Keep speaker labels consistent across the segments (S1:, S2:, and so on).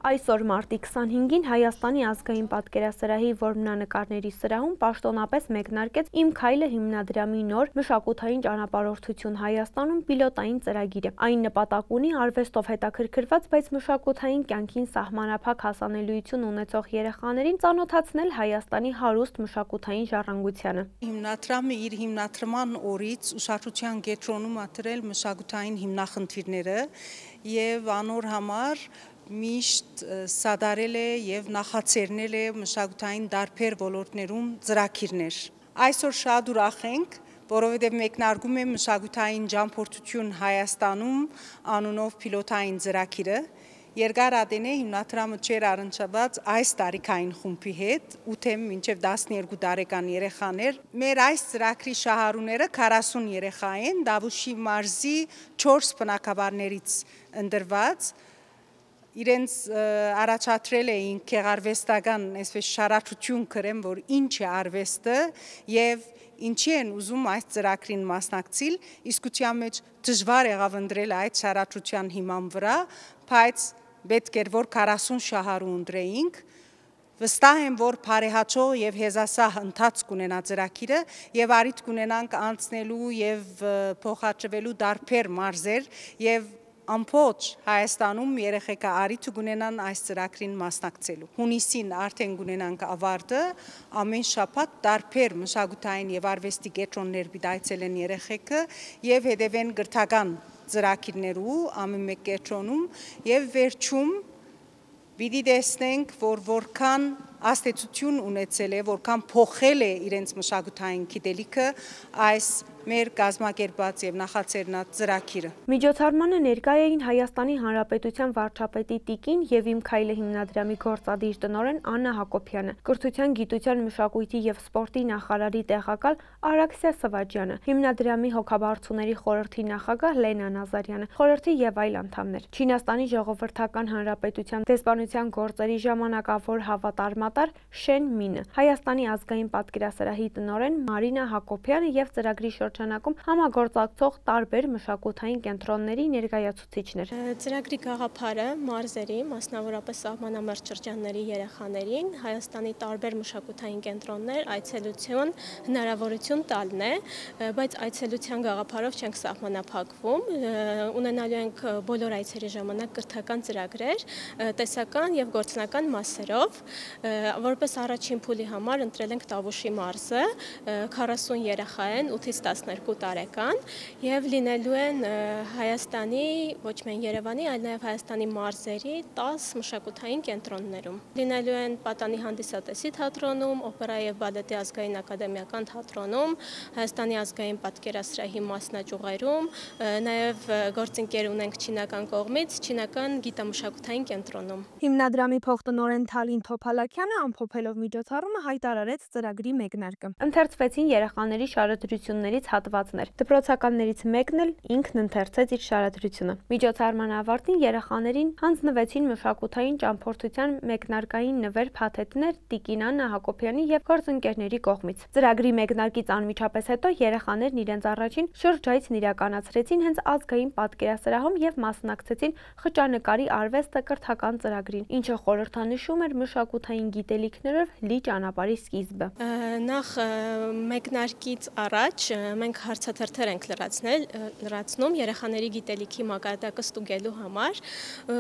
S1: Այսօր մարտի 25-ին Հայաստանի ազգային պատկերասրահի որմնանկարների սրահում պաշտոնապես մեկնարկեց «Իմ քայլը» հիմնադրամի նոր մշակութային ճանապարհորդություն Հայաստանում պիլոտային ծրագիրը։ Այն նպատակ ունի արվեստով հետաքրքրված, բայց մշակութային կյանքին սահմանափակ հասանելիություն ունեցող երեխաներին ծանոթացնել Հայաստանի հարուստ մշակութային ժառանգությանը։
S2: Հիմնադրամը իր հիմնադրման օրից ուշադրության կենտրոնում է դրել մշակութային հիմնախնդիրները եւ անոր համար միշտ սադարել է եւ նախաձեռնել է մշակութային տարբեր ոլորտներում ծրագիրներ։ Այսօր շատ ուրախ ենք, որովհետեւ մեկնարկում է մշակութային ճամփորդություն Հայաստանում անունով պիլոտային ծրագիրը։ Երկար ադենե հիմնադրամը չեր առնչված այս տարիքային խումբի հետ 8 մինչև 12 տարեկան երեխաներ։ Մեր այս ծրագրի շահառուները 40 երեխա են, Դավուշի մարզի 4 բնակավարներից ընտրված։ Իրենց առաջադրել էին գեղարվեստական այսպես շարաչություն գրեմ, որ ինչ է արվեստը եւ ինչի են ուզում այս ծրագրին մասնակցել, իսկության մեջ դժվար եղավ ընտրել այդ շարաչության հիման վրա, բայց պետք էր որ 40 շահառու ընտրեինք։ Վստահ եմ, որ բարեհաճող եւ հեզասահ ընթացք ունենա ծրագիրը եւ արիթ կունենանք անցնելու եւ փոխադրվելու տարբեր մարզեր եւ ամբողջ Հայաստանում երեխեքա արիթ կունենան այս ծրագրին մասնակցելու։ Հունիսին արդեն կունենանք ավարտը, ամեն շաբաթ տարբեր մշակութային եւ արվեստի կենտրոններ պիտի այցելեն երեխեքը եւ հետևեն գրթական ծրագիրներու ամեն մեկ կենտրոնում եւ վերջում պիտի տեսնենք, որ որքան աստեցություն ունեցել է, որքան փոխել է իրենց մշակութային գիտելիքը այս մեր կազմակերպած եւ նախաձեռնած ծրագիրը։
S1: Միջոցառմանը ներկա էին Հայաստանի Հանրապետության վարչապետի տիկին եւ «Իմ քայլը» հիմնադրամի գործադիր տնօրեն Աննա Հակոբյանը, կրթության, գիտության, մշակույթի եւ սպորտի նախարարի տեղակալ Արաքսիա Սվաջյանը, հիմնադրամի հոգաբարձուների խորհրդի նախագահ Լենա Նազարյանը, խորհրդի եւ այլ անդամներ։ Չինաստանի Ժողովրդական Հանրապետության դեսպանության գործերի ժամանակավոր հավատարմատար Շեն Մինը, Հայաստանի ազգային պատկերասրահի տնօրեն Մարինա Հակոբյանը եւ ծրագրի շրջանակում համագործակցող տարբեր մշակութային կենտրոնների ներկայացուցիչներ։
S3: Ծրագրի գաղափարը մարզերի, մասնավորապես սահմանամերձ շրջանների երեխաներին Հայաստանի տարբեր մշակութային կենտրոններ այցելություն հնարավորություն տալն է, բայց այցելության գաղափարով չենք սահմանափակվում, ունենալու ենք բոլոր այցերի ժամանակ կրթական ծրագրեր, տեսական եւ գործնական մասերով, որպես առաջին փուլի համար ընտրել ենք Տավուշի մարզը, 40 երեխա են 8-ից 12 տարեկան եւ լինելու են Հայաստանի, ոչ միայն Երևանի, այլ նաեւ Հայաստանի մարզերի 10 մշակութային կենտրոններում։ Լինելու են Պատանի հանդիսատեսի թատրոնում, օպերա եւ բալետի ազգային ակադեմիական թատրոնում, Հայաստանի ազգային պատկերասրահի մասնաճյուղերում, նաեւ գործընկեր ունենք չինական կողմից, չինական գիտամշակութային կենտրոնում։
S1: Հիմնադրամի փոխտնօրեն Թալին Թոփալակյանը ամփոփելով միջոցառումը հայտարարեց ծրագրի մեկնարկը։ Ընթերցվեցին երեխաների շարադրություններից հատվածներ։ Դպրոցականներից մեկն էլ ինքն ընթերցեց իր շարադրությունը։ Միջոցառման ավարտին երեխաներին հանձնվեցին մշակութային ճամփորդության մեկնարկային նվեր փաթեթներ տիկին Աննա Հակոբյանի եւ գործընկերների կողմից։ Ծրագրի մեկնարկից անմիջապես հետո երեխաներն իրենց առաջին շրջայցն իրականացրեցին հենց ազգային պատկերասրահում եւ մասնակցեցին խճանկարի արվեստը կրթական ծրագրին, ինչը խորհրդանշում էր մշակութային գիտելիքներով լի ճանապարհի սկիզբը։
S3: Նախ մեկնարկից առաջ մենք հարցաթերթեր ենք լրացնում երեխաների գիտելիքի մակարդակը ստուգելու համար։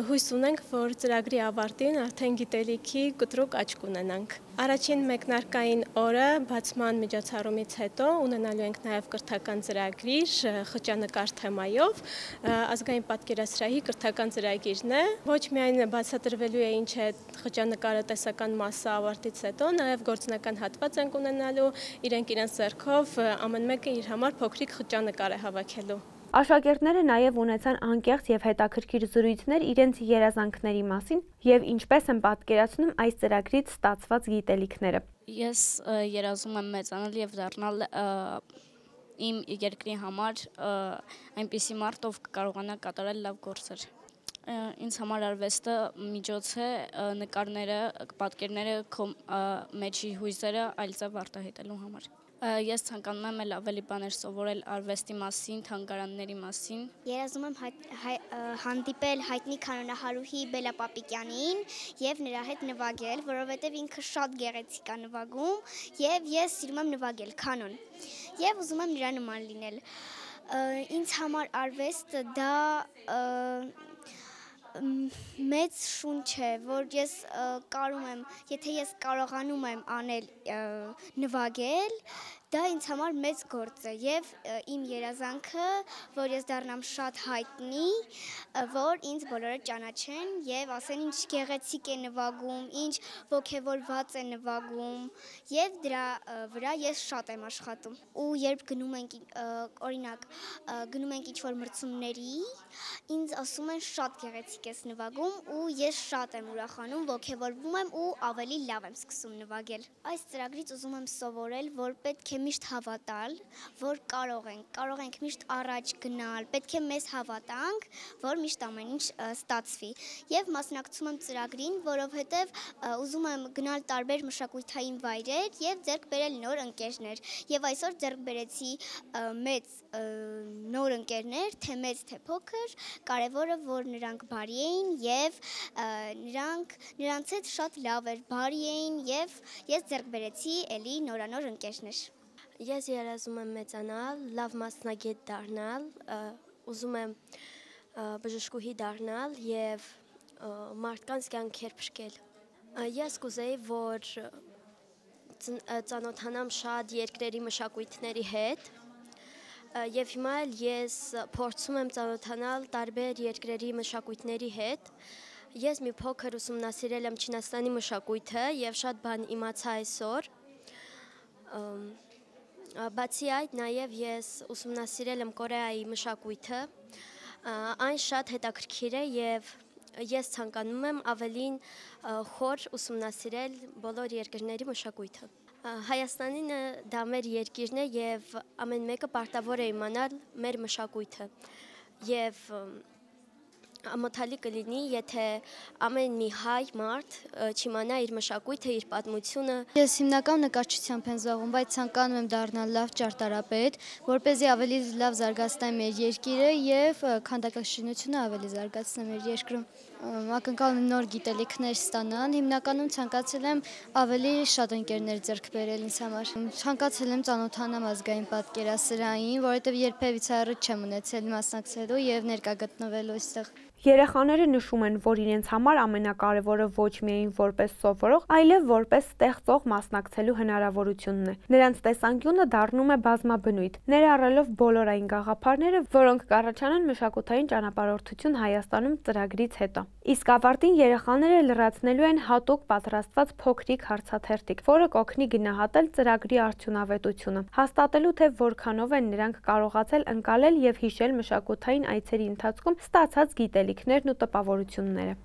S3: Հույս ունենք, որ ծրագրի ավարտին արդեն գիտելիքի կտրուկ աճ կունենանք։ Առաջին մեկնարկային օրը բացման միջոցառումից հետո ունենալու ենք նաև կրթական ծրագիր խճանկար թեմայով։ Ազգային պատկերասրահի կրթական ծրագիրն է։ Ոչ միայն բացատրվելու է ինչ է խճանկարը տեսական մասը ավարտից հետո, նաև գործնական հատված ենք ունենալու, իրենք իրենց ձեռքով ամեն մեկը իր համար փոքրիկ խճանկար է հավաքելու։
S1: Աշակերտները նաև ունեցան անկեղծ եւ հետաքրքիր զրույցներ իրենց երազանքների մասին եւ ինչպես են պատկերացնում այս ծրագրից ստացված գիտելիքները։
S4: Ես երազում եմ մեծանալ եւ դառնալ իմ երկրի համար այնպիսի մարդ, ով կկարողանա կատարել լավ գործեր։ Ինձ համար արվեստը միջոց է նկարները, պատկերները, քո մեջի հույզերը այլ ձև արտահայտելու համար։ Ես ցանկանում եմ ավելի բաներ սովորել արվեստի մասին, թանգարանների մասին։
S5: Երազում եմ հանդիպել հայտնի կանոնահարուհի Բելա Պապիկյանին եւ նրա հետ նվագել, որովհետեւ ինքը շատ գեղեցիկ է նվագում եւ ես սիրում եմ նվագել կանոն։ Եվ ուզում եմ նրա նման լինել։ Ինձ համար արվեստը դա մեծ շունչ է, որ ես կարում եմ, եթե ես կարողանում եմ անել նվագել, դա ինձ համար մեծ գործ է եւ իմ երազանքը, որ ես դառնամ շատ հայտնի, որ ինձ բոլորը ճանաչեն եւ ասեն ինչ գեղեցիկ է նվագում, ինչ ոգևորված է նվագում եւ դրա վրա ես շատ եմ աշխատում։ Ու երբ գնում ենք օրինակ գնում ենք ինչ-որ մրցումների, ինձ ասում են շատ գեղեցիկ ես նվագում ու ես շատ եմ ուրախանում, ոգևորվում եմ ու ավելի լավ եմ սկսում նվագել։ Այս ծրագրից ուզում եմ սովորել, որ պետք է միշտ հավատալ, որ կարող ենք միշտ առաջ գնալ, պետք է մեզ հավատանք, որ միշտ ամեն ինչ ստացվի։ Եվ մասնակցում եմ ծրագրին, որովհետև ուզում եմ գնալ տարբեր մշակութային վայրեր եւ ձեռք բերել նոր ընկերներ։ Եվ այսօր ձեռք բերեցի մեծ նոր ընկերներ, թե մեծ, թե փոքր, կարևորը որ նրանք բարի էին եւ նրանց հետ շատ լավ էր, բարի էին եւ ես ձեռք բերեցի էլի նորանոր ընկերներ։
S6: Ես երազում եմ մեծանալ, լավ մասնագետ դառնալ, ուզում եմ բժշկուհի դառնալ եւ մարդկանց կյանքեր փրկել։ Ես կուզեի, որ ծանոթանամ շատ երկրների մշակույթների հետ եւ հիմա ես փորձում եմ ծանոթանալ տարբեր երկրների մշակույթների հետ։ Ես մի փոքր ուսումնասիրել եմ Չինաստանի մշակույթը եւ շատ բան իմացա այսօր։ Բացի այդ, նաև ես ուսումնասիրել եմ Կորեայի մշակույթը, այն շատ հետաքրքիր է եւ ես ցանկանում եմ ավելին խոր ուսումնասիրել բոլոր երկրների մշակույթը։ Հայաստանինը դա մեր երկիրն է եւ ամեն մեկը պարտավոր է իմանալ մեր մշակույթը եւ ամոթալի կլինի, եթե ամեն մի հայ մարդ չիմանա իր մշակույթը, իր պատմությունը։
S7: Ես հիմնական նկարչությամբ եմ զբաղվում, բայց ցանկանում եմ դառնալ լավ ճարտարապետ, որպեսզի ավելի լավ զարգացնեմ մեր երկիրը եւ քանդակաշինությունը ավելի զարգացնեմ մեր երկրում։ Ակնկալում եմ նոր գիտելիքներ ստանալ, հիմնականում ցանկացել եմ ավելի շատ ընկերներ ձեռք բերել ինձ համար։ Ցանկացել եմ ծանոթանալ ազգային պատկերասրահին, որովհետեւ երբևիցե առիթ չեմ ունեցել մասնակցելու եւ ներկա գտնվելու այստեղ։
S1: Երեխաները նշում են, որ իրենց համար ամենակարևորը ոչ միայն որպես սովորող, այլև որպես ստեղծող մասնակցելու հնարավորությունն է։ Նրանց տեսանկյունը դառնում է բազմաբնույթ, ներառելով բոլոր այն գաղափարները, որոնք կառաջանան մշակութային ճանապարհորդություն Հայաստանում ծրագրից հետո։ Իսկ ավարտին երեխաները լրացնելու են հատուկ պատրաստված փոքրիկ հարցաթերթիկ, որը կօգնի գնահատել ծրագրի արդյունավետությունը, հաստատելու թե որքանով են նրանք կարողացել ընկալել եւ հիշել մշակութային այցերի ընթացքում ստացած գիտելիքներն ու տպավորությունները։